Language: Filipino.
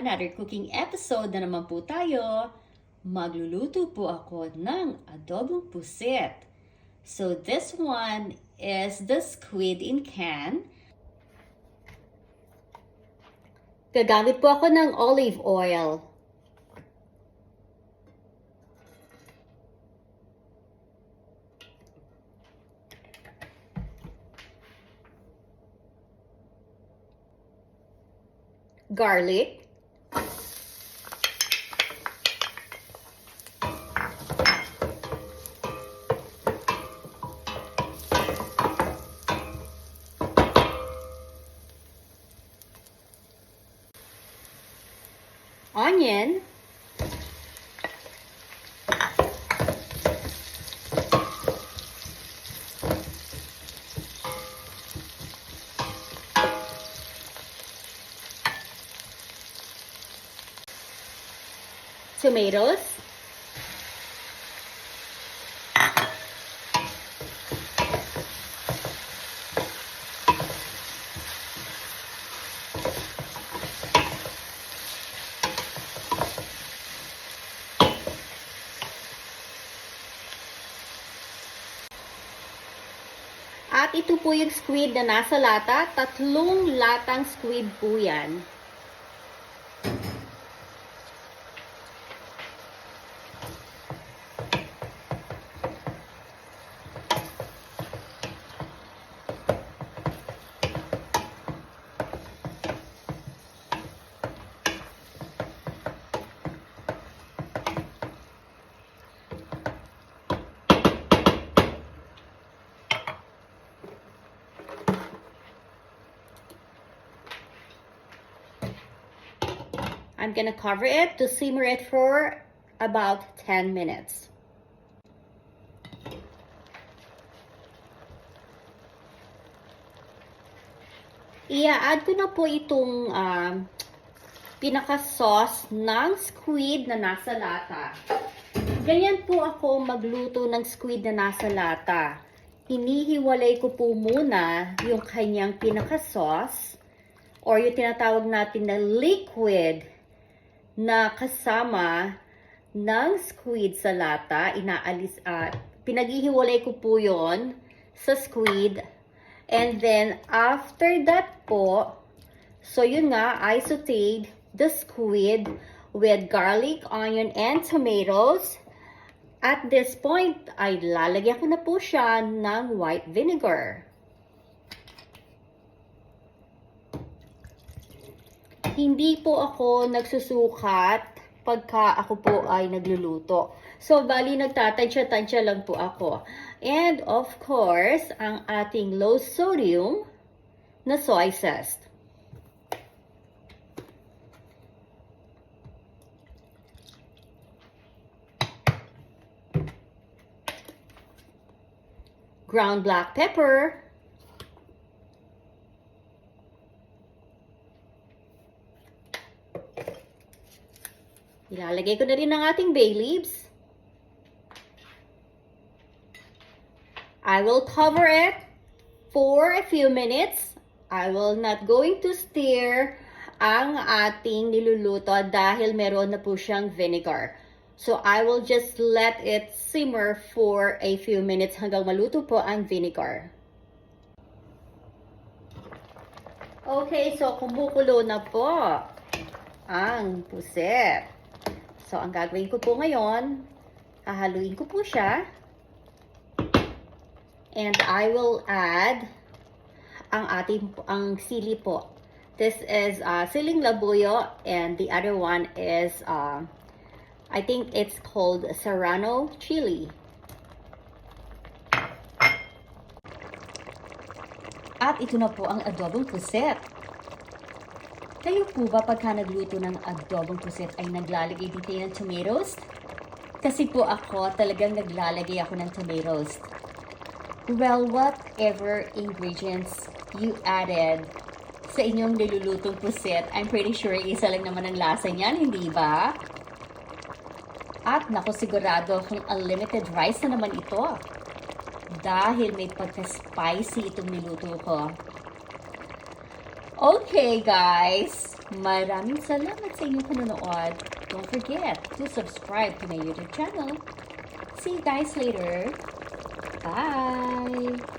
another cooking episode na naman po tayo. Magluluto po ako ng adobong pusit. So this one is the squid in can. Gagamit po ako ng olive oil. Garlic, onion, tomatoes, at ito po yung squid na nasa lata. 3 latang squid po yan. I'm gonna cover it to simmer it for about 10 minutes. I-add ko na po itong pinaka-sauce ng squid na nasa lata. Ganyan po ako magluto ng squid na nasa lata. Hinihiwalay ko po muna yung kanyang pinaka-sauce or yung tinatawag natin na liquid na kasama ng squid sa lata. Pinaghihiwalay ko po yon sa squid. And then, after that po, so yun nga, I sauteed the squid with garlic, onion, and tomatoes. At this point, ay lalagyan ko na po siya ng white vinegar. Hindi po ako nagsusukat pagka ako po ay nagluluto. So, bali nagtatansya-tansya lang po ako. And of course, ang ating low sodium na soy sauce. Ground black pepper. Ilalagay ko na rin ang ating bay leaves. I will cover it for a few minutes. I will not going to stir ang ating niluluto dahil meron na po siyang vinegar. So I will just let it simmer for a few minutes hanggang maluto po ang vinegar. Okay, so kumukulo na po ang pusit. So, ang gagawin ko po ngayon, hahaluin ko po siya. And I will add ang sili po. This is siling labuyo and the other one is, I think it's called serrano chili. At ito na po ang adobong pusit. Kayo po ba pagka nagluto ng adobong pusit ay naglalagay din kayo ng tomatoes? Kasi po ako talagang naglalagay ako ng tomatoes. Well, whatever ingredients you added sa inyong nilulutong pusit, I'm pretty sure isa lang naman ang lasa niyan, hindi ba? At naku, sigurado kung unlimited rice na naman ito. Dahil may pagka-spicy itong niluto ko. Okay, guys. Maraming salamat sa inyong panonood. Don't forget to subscribe to my YouTube channel. See you guys later. Bye!